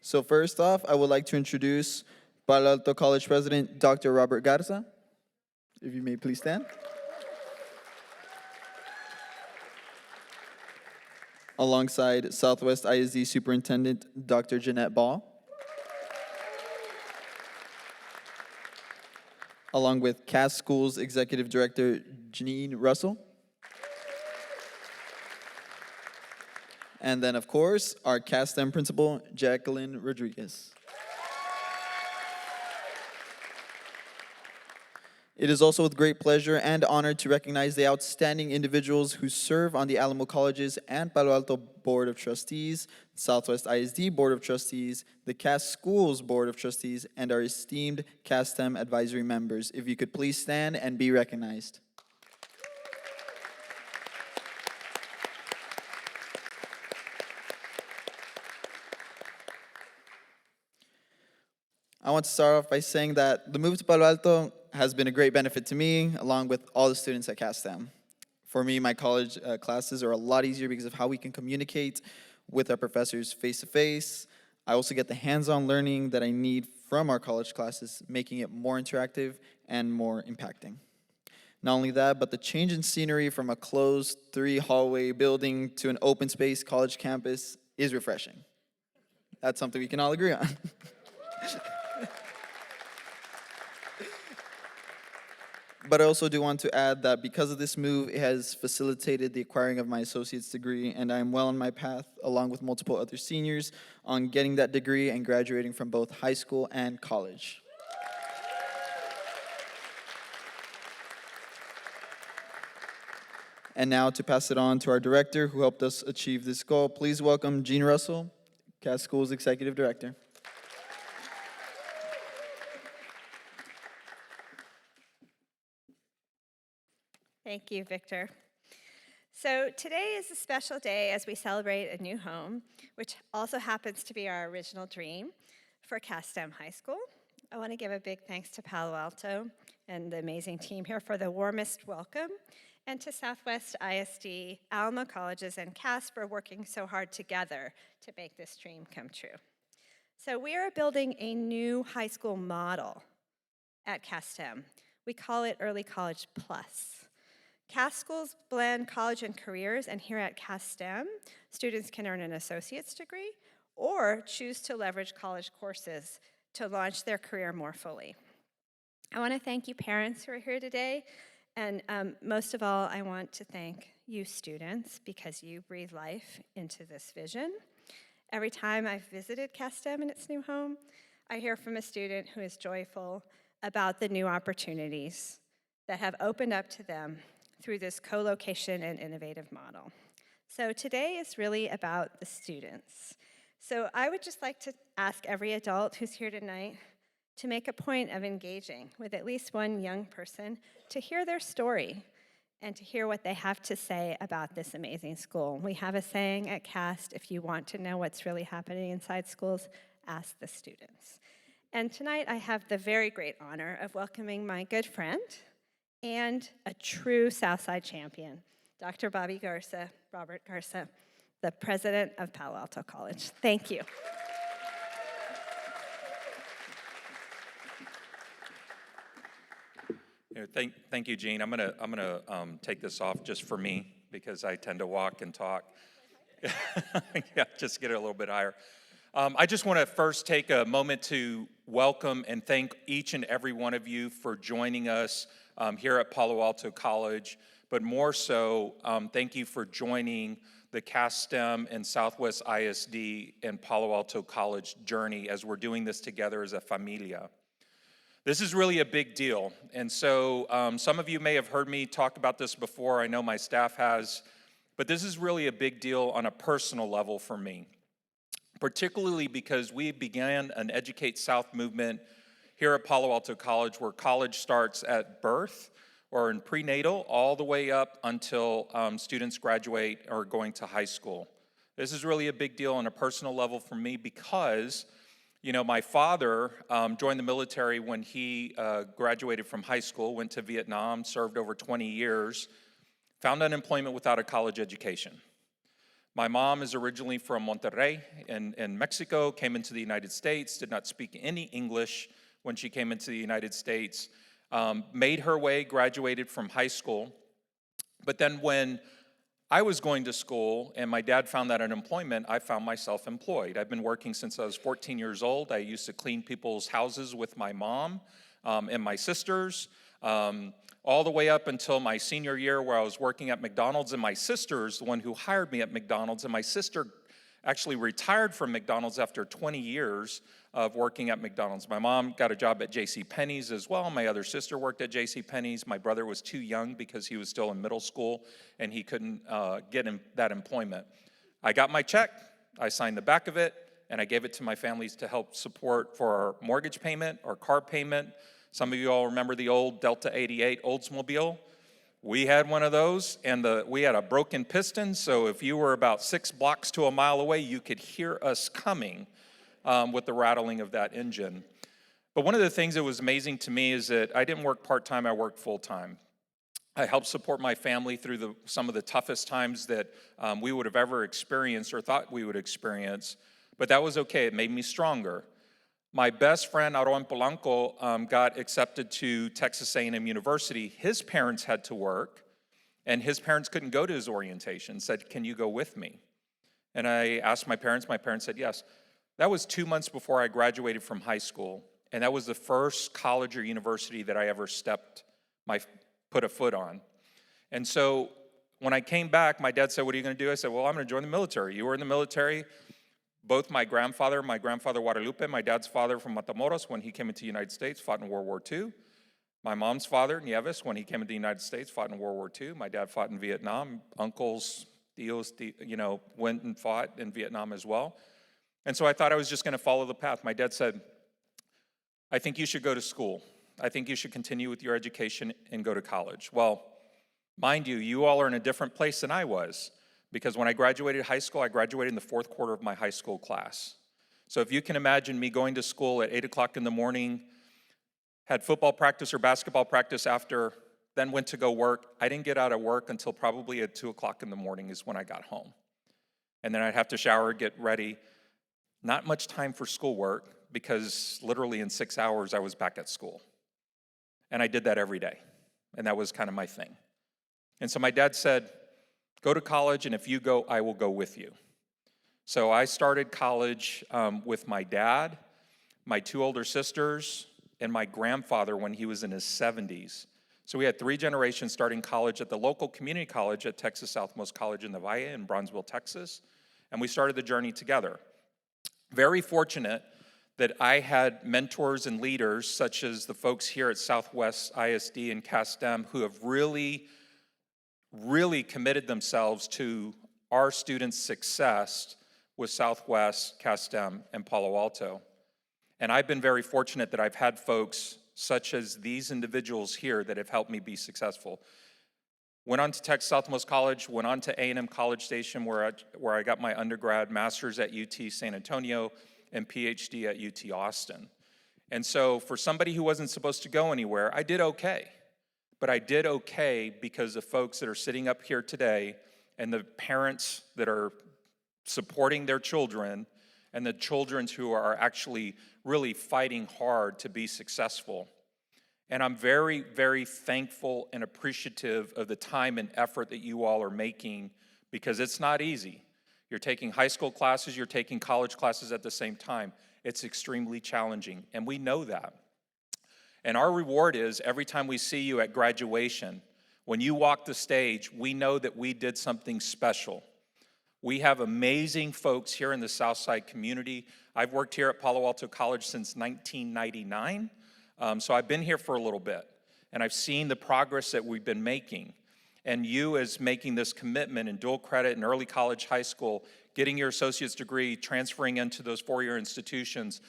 So first off, I would like to introduce Palo Alto College President, Dr. Robert Garza. If you may please stand. Alongside Southwest ISD Superintendent, Dr. Jeanette Ball. Along with Cass Schools Executive Director, Janine Russell. And then, of course, our CASTEM Principal, Jacqueline Rodriguez. It is also with great pleasure and honor to recognize the outstanding individuals who serve on the Alamo Colleges and Palo Alto Board of Trustees, Southwest ISD Board of Trustees, the Cass Schools Board of Trustees, and our esteemed CASTEM advisory members. If you could please stand and be recognized. I want to start off by saying that the move to Palo Alto has been a great benefit to me, along with all the students at CASTEM. For me, my college classes are a lot easier because of how we can communicate with our professors face-to-face. I also get the hands-on learning that I need from our college classes, making it more interactive and more impacting. Not only that, but the change in scenery from a closed 3-hallway building to an open space college campus is refreshing. That's something we can all agree on. But I also do want to add that because of this move, it has facilitated the acquiring of my associate's degree, and I'm well on my path, along with multiple other seniors, on getting that degree and graduating from both high school and college. And now to pass it on to our director who helped us achieve this goal, please welcome Jean Russell, Cass Schools Executive Director. Thank you, Victor. So today is a special day as we celebrate a new home, which also happens to be our original dream for CASTEM High School. I want to give a big thanks to Palo Alto and the amazing team here for the warmest welcome, and to Southwest ISD, Alamo Colleges, and Cass for working so hard together to make this dream come true. So we are building a new high school model at CASTEM. We call it Early College Plus. Cass schools blend college and careers, and here at CASTEM, students can earn an associate's degree or choose to leverage college courses to launch their career more fully. I want to thank you parents who are here today, and most of all, I want to thank you students because you breathe life into this vision. Every time I've visited CASTEM in its new home, I hear from a student who is joyful about the new opportunities that have opened up to them through this co-location and innovative model. So today is really about the students. So I would just like to ask every adult who's here tonight to make a point of engaging with at least one young person to hear their story and to hear what they have to say about this amazing school. We have a saying at CAST, if you want to know what's really happening inside schools, ask the students. And tonight I have the very great honor of welcoming my good friend and a true Southside champion, Dr. Robert Garza, the president of Palo Alto College. Thank you. Thank you, Jean. I'm gonna take this off just for me because I tend to walk and talk. Yeah, just get it a little bit higher. I just want to first take a moment to welcome and thank each and every one of you for joining us here at Palo Alto College, but more so, thank you for joining the CASTEM and Southwest ISD and Palo Alto College journey as we're doing this together as a familia. This is really a big deal, and so some of you may have heard me talk about this before. I know my staff has, but this is really a big deal on a personal level for me, particularly because we began an Educate South movement here at Palo Alto College, where college starts at birth or in prenatal all the way up until students graduate or going to high school. This is really a big deal on a personal level for me because, you know, my father joined the military when he graduated from high school, went to Vietnam, served over 20 years, found unemployment without a college education. My mom is originally from Monterrey in Mexico, came into the United States, did not speak any English when she came into the United States, made her way, graduated from high school. But then when I was going to school and my dad found that unemployment, I found myself employed. I've been working since I was 14 years old. I used to clean people's houses with my mom and my sisters, all the way up until my senior year where I was working at McDonald's, and my sister's the one who hired me at McDonald's, and my sister actually retired from McDonald's after 20 years of working at McDonald's. My mom got a job at JCPenney's as well. My other sister worked at JCPenney's. My brother was too young because he was still in middle school and he couldn't get that employment. I got my check, I signed the back of it, and I gave it to my families to help support for our mortgage payment, our car payment. Some of you all remember the old Delta 88 Oldsmobile. We had one of those, and we had a broken piston, so if you were about 6 blocks to a mile away, you could hear us coming with the rattling of that engine. But one of the things that was amazing to me is that I didn't work part-time, I worked full-time. I helped support my family through some of the toughest times that we would have ever experienced or thought we would experience, but that was okay, it made me stronger. My best friend, Aron Polanco, got accepted to Texas A&M University. His parents had to work, and his parents couldn't go to his orientation, said, "Can you go with me?" And I asked my parents said yes. That was 2 months before I graduated from high school, and that was the first college or university that I ever put a foot on. And so when I came back, my dad said, "What are you going to do?" I said, "Well, I'm going to join the military." You were in the military. Both my grandfather Guadalupe, my dad's father from Matamoros, when he came into the United States, fought in World War II. My mom's father, Nieves, when he came into the United States, fought in World War II. My dad fought in Vietnam. Uncles, tios, went and fought in Vietnam as well. And so I thought I was just going to follow the path. My dad said, "I think you should go to school. I think you should continue with your education and go to college." Well, mind you, you all are in a different place than I was. Because when I graduated high school, I graduated in the 4th quarter of my high school class. So if you can imagine me going to school at 8 o'clock in the morning, had football practice or basketball practice after, then went to go work. I didn't get out of work until probably at 2 o'clock in the morning is when I got home. And then I'd have to shower, get ready. Not much time for schoolwork because literally in 6 hours I was back at school. And I did that every day. And that was kind of my thing. And so my dad said, "Go to college, and if you go, I will go with you." So I started college with my dad, my 2 older sisters, and my grandfather when he was in his 70s. So we had 3 generations starting college at the local community college at Texas Southwest College in the Valle in Bronzeville, Texas, and we started the journey together. Very fortunate that I had mentors and leaders such as the folks here at Southwest ISD and CASTEM who have really committed themselves to our students' success with Southwest, CASTEM, and Palo Alto. And I've been very fortunate that I've had folks such as these individuals here that have helped me be successful. Went on to Texas Southwest College, went on to A&M College Station where I got my undergrad, master's at UT San Antonio, and PhD at UT Austin. And so for somebody who wasn't supposed to go anywhere, I did okay. But I did okay because the folks that are sitting up here today and the parents that are supporting their children and the children who are actually really fighting hard to be successful. And I'm very, very thankful and appreciative of the time and effort that you all are making because it's not easy. You're taking high school classes, you're taking college classes at the same time. It's extremely challenging, and we know that. And our reward is every time we see you at graduation, when you walk the stage, we know that we did something special. We have amazing folks here in the Southside community. I've worked here at Palo Alto College since 1999, so I've been here for a little bit, and I've seen the progress that we've been making. And you as making this commitment in dual credit in early college, high school, getting your associate's degree, transferring into those 4-year institutions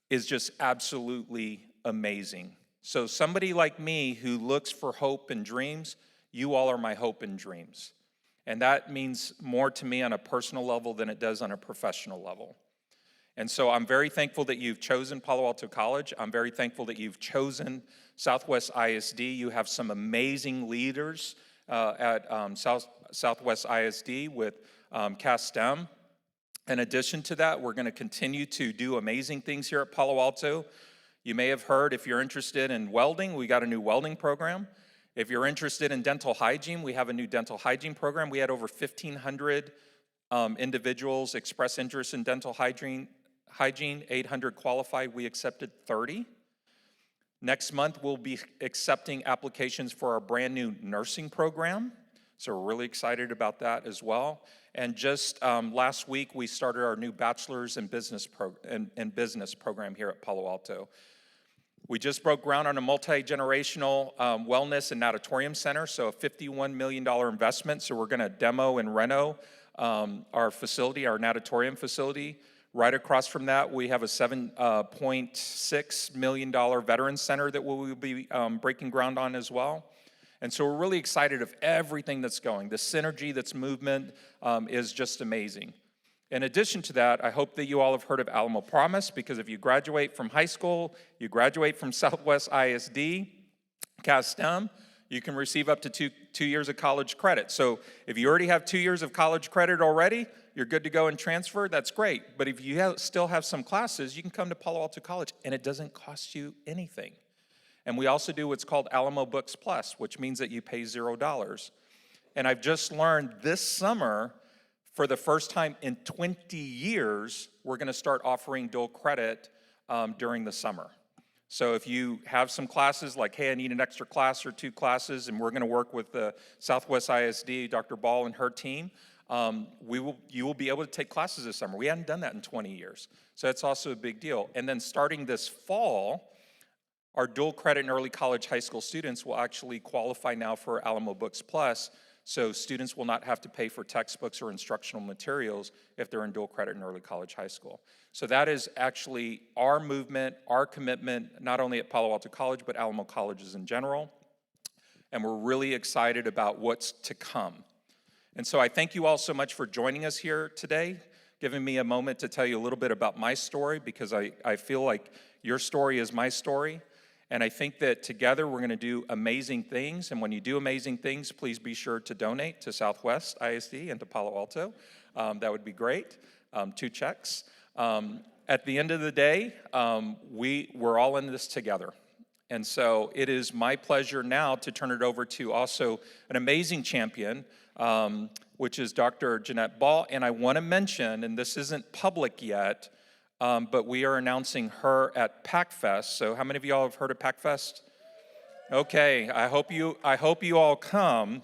is just absolutely amazing. So somebody like me who looks for hope and dreams, you all are my hope and dreams. And that means more to me on a personal level than it does on a professional level. And so I'm very thankful that you've chosen Palo Alto College. I'm very thankful that you've chosen Southwest ISD. You have some amazing leaders at Southwest ISD with Cast STEM. In addition to that, we're going to continue to do amazing things here at Palo Alto. You may have heard, if you're interested in welding, we got a new welding program. If you're interested in dental hygiene, we have a new dental hygiene program. We had over 1,500 individuals express interest in dental hygiene, 800 qualified, we accepted 30. Next month, we'll be accepting applications for our brand new nursing program. So we're really excited about that as well. And just last week, we started our new bachelor's in business program here at Palo Alto. We just broke ground on a multi-generational wellness and natatorium center, so a $51 million investment. So we're gonna demo and reno our facility, our natatorium facility. Right across from that, we have a $7.6 million veterans center that we'll be breaking ground on as well. And so we're really excited of everything that's going. The synergy that's movement is just amazing. In addition to that, I hope that you all have heard of Alamo Promise, because if you graduate from high school, you graduate from Southwest ISD, Cast STEM, you can receive up to two years of college credit. So if you already have 2 years of college credit already, you're good to go and transfer, that's great. But if you still have some classes, you can come to Palo Alto College, and it doesn't cost you anything. And we also do what's called Alamo Books Plus, which means that you pay $0. And I've just learned this summer, for the first time in 20 years, we're gonna start offering dual credit during the summer. So if you have some classes like, hey, I need an extra class or 2 classes, and we're gonna work with the Southwest ISD, Dr. Ball and her team, you will be able to take classes this summer. We hadn't done that in 20 years. So that's also a big deal. And then starting this fall, our dual credit and early college high school students will actually qualify now for Alamo Books Plus, so students will not have to pay for textbooks or instructional materials if they're in dual credit and early college high school. So that is actually our movement, our commitment, not only at Palo Alto College, but Alamo colleges in general. And we're really excited about what's to come. And so I thank you all so much for joining us here today, giving me a moment to tell you a little bit about my story, because I feel like your story is my story. And I think that together we're gonna do amazing things. And when you do amazing things, please be sure to donate to Southwest ISD and to Palo Alto. That would be great, 2 checks. At the end of the day, we're all in this together. And so it is my pleasure now to turn it over to also an amazing champion, which is Dr. Jeanette Ball. And I wanna mention, and this isn't public yet, but we are announcing her at PACFest. So how many of y'all have heard of PACFest? Okay, I hope you all come.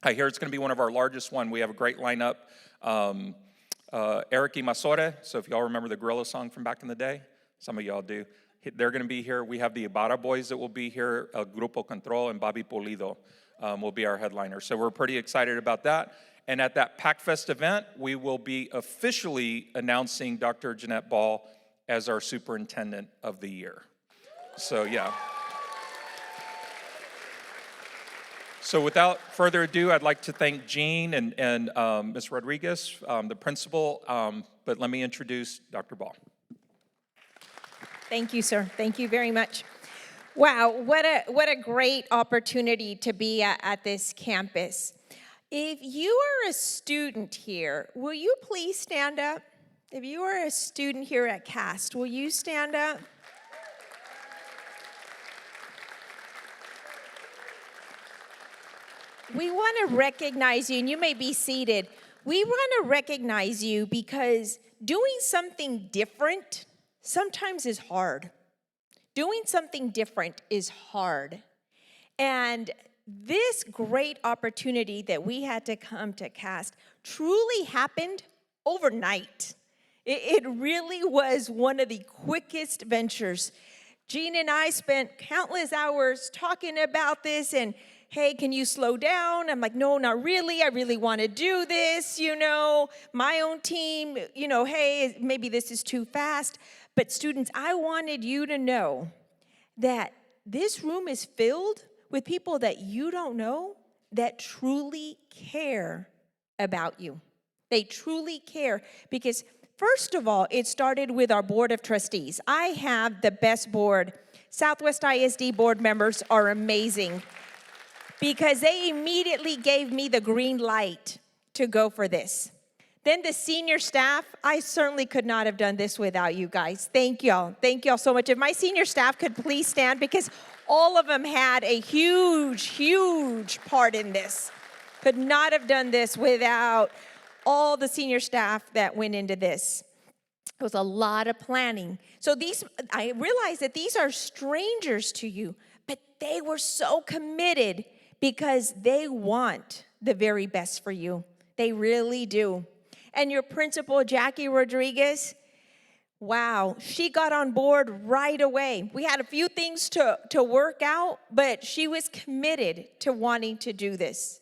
I hear it's gonna be one of our largest one. We have a great lineup. Eric y Masore, so if y'all remember the Gorilla song from back in the day, some of y'all do. They're gonna be here. We have the Ibarra Boys that will be here, Grupo Control, and Bobby Pulido will be our headliner. So we're pretty excited about that. And at that PACFest event, we will be officially announcing Dr. Jeanette Ball as our Superintendent of the Year. So yeah. So without further ado, I'd like to thank Jean and Ms. Rodriguez, the principal, but let me introduce Dr. Ball. Thank you, sir. Thank you very much. Wow, what a great opportunity to be at this campus. If you are a student here, will you please stand up? If you are a student here at CAST, will you stand up? We want to recognize you, and you may be seated. We want to recognize you because doing something different sometimes is hard. Doing something different is hard. And this great opportunity that we had to come to CAST truly happened overnight. It really was one of the quickest ventures. Jean and I spent countless hours talking about this, and hey, can you slow down? I'm like, no, not really. I really want to do this, my own team, hey, maybe this is too fast. But students, I wanted you to know that this room is filled with people that you don't know that truly care about you. They truly care because, first of all, it started with our board of trustees. I have the best board. Southwest ISD board members are amazing because they immediately gave me the green light to go for this. Then the senior staff, I certainly could not have done this without you guys. Thank y'all. Thank y'all so much. If my senior staff could please stand, because all of them had a huge, huge part in this. Could not have done this without all the senior staff that went into this. It was a lot of planning. So I realized that these are strangers to you, but they were so committed because they want the very best for you. They really do. And your principal, Jackie Rodriguez, wow, she got on board right away. We had a few things to work out, but she was committed to wanting to do this.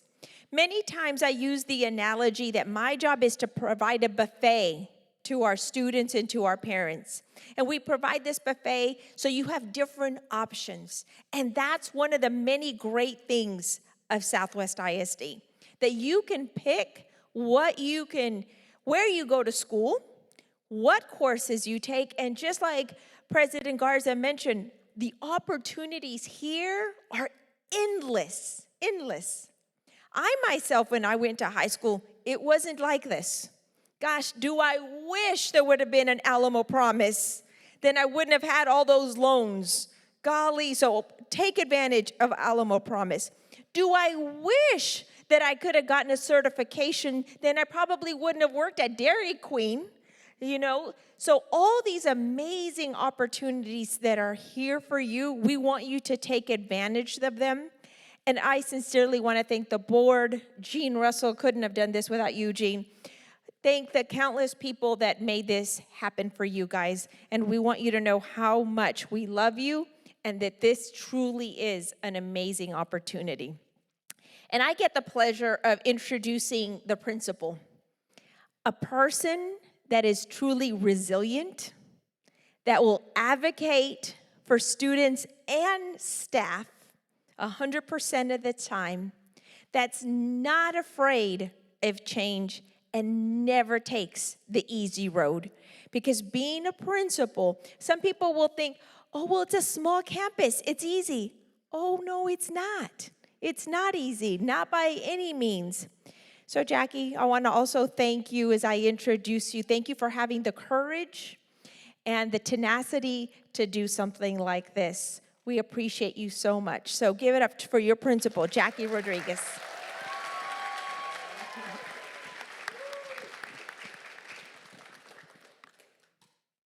Many times I use the analogy that my job is to provide a buffet to our students and to our parents. And we provide this buffet so you have different options. And that's one of the many great things of Southwest ISD, that you can pick where you go to school, what courses you take, and just like President Garza mentioned, the opportunities here are endless, endless. I myself, when I went to high school, it wasn't like this. Gosh, do I wish there would have been an Alamo Promise. Then I wouldn't have had all those loans. Golly, so take advantage of Alamo Promise. Do I wish that I could have gotten a certification? Then I probably wouldn't have worked at Dairy Queen, you know? So all these amazing opportunities that are here for you, we want you to take advantage of them. And I sincerely want to thank the board. Gene Russell couldn't have done this without you, Gene. Thank the countless people that made this happen for you guys. And we want you to know how much we love you and that this truly is an amazing opportunity. And I get the pleasure of introducing the principal, a person that is truly resilient, that will advocate for students and staff 100% of the time, that's not afraid of change and never takes the easy road. Because being a principal, some people will think, oh, well, it's a small campus, it's easy. Oh, no, it's not. It's not easy, not by any means. So, Jackie, I want to also thank you as I introduce you. Thank you for having the courage and the tenacity to do something like this. We appreciate you so much. So give it up for your principal, Jackie Rodriguez.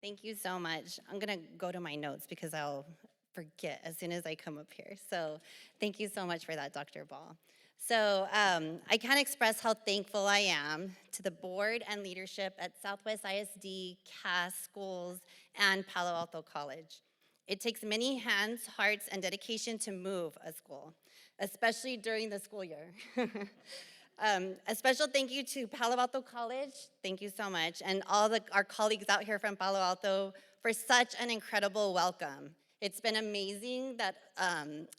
Thank you so much. I'm going to go to my notes because I'll forget as soon as I come up here. So thank you so much for that, Dr. Ball. So I can't express how thankful I am to the board and leadership at Southwest ISD, CAS schools, and Palo Alto College. It takes many hands, hearts, and dedication to move a school, especially during the school year. A special thank you to Palo Alto College, thank you so much, and all our colleagues out here from Palo Alto for such an incredible welcome. It's been amazing that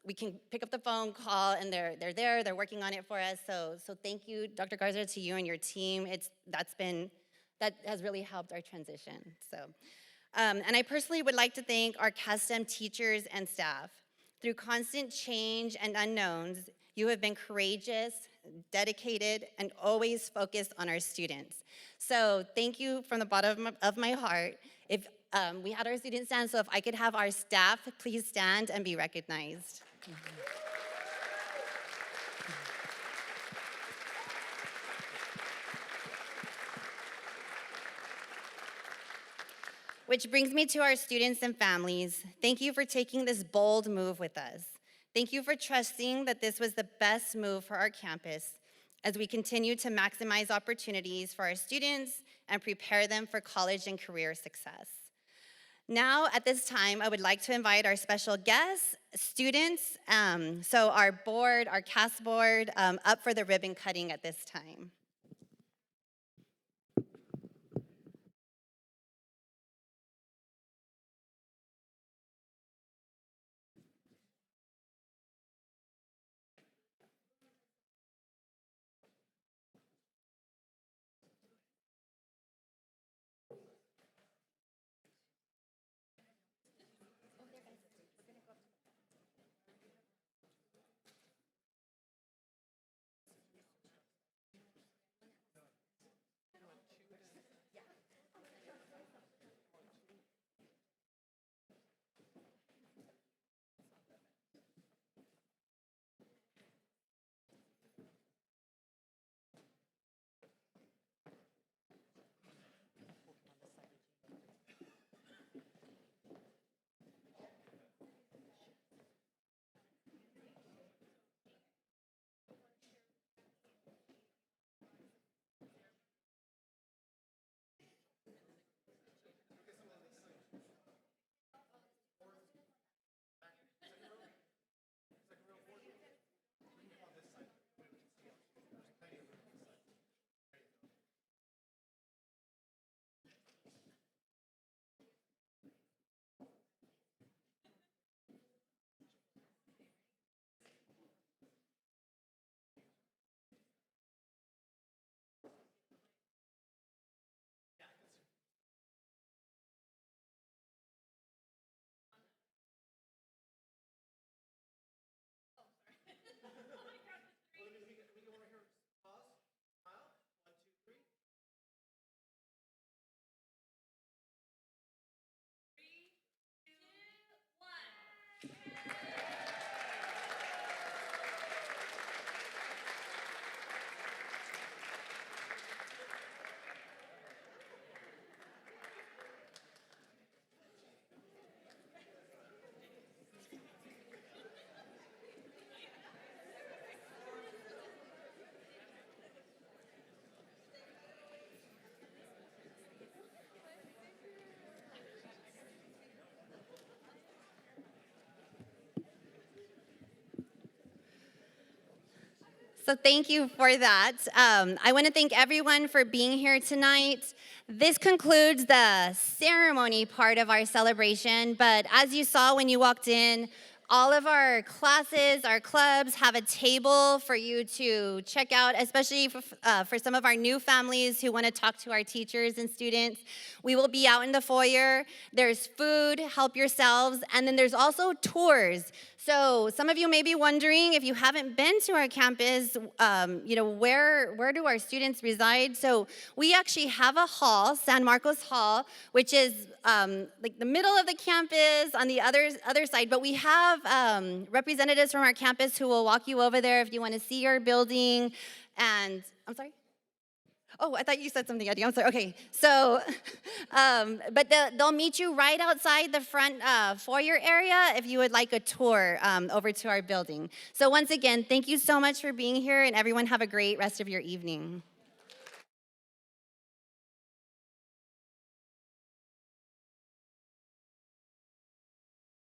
we can pick up the phone, call, and they're there, they're working on it for us. So thank you, Dr. Garza, to you and your team. That has really helped our transition. And I personally would like to thank our CASTEM teachers and staff. Through constant change and unknowns, you have been courageous, dedicated, and always focused on our students. So thank you from the bottom of my heart. If we had our students stand, so if I could have our staff please stand and be recognized. Which brings me to our students and families. Thank you for taking this bold move with us. Thank you for trusting that this was the best move for our campus as we continue to maximize opportunities for our students and prepare them for college and career success. Now, at this time, I would like to invite our special guests, students, so our board, our CAS board, up for the ribbon cutting at this time. So thank you for that. I want to thank everyone for being here tonight. This concludes the ceremony part of our celebration, but as you saw when you walked in, all of our classes, our clubs have a table for you to check out, especially for some of our new families who want to talk to our teachers and students. We will be out in the foyer. There's food, help yourselves, and then there's also tours. So some of you may be wondering, if you haven't been to our campus, where do our students reside? So we actually have a hall, San Marcos Hall, which is like the middle of the campus on the other side. But we have representatives from our campus who will walk you over there if you want to see our building. And I'm sorry? Oh, I thought you said something, Eddie. I'm sorry. Okay, so, but they'll meet you right outside the front foyer area if you would like a tour over to our building. So once again, thank you so much for being here, and everyone have a great rest of your evening.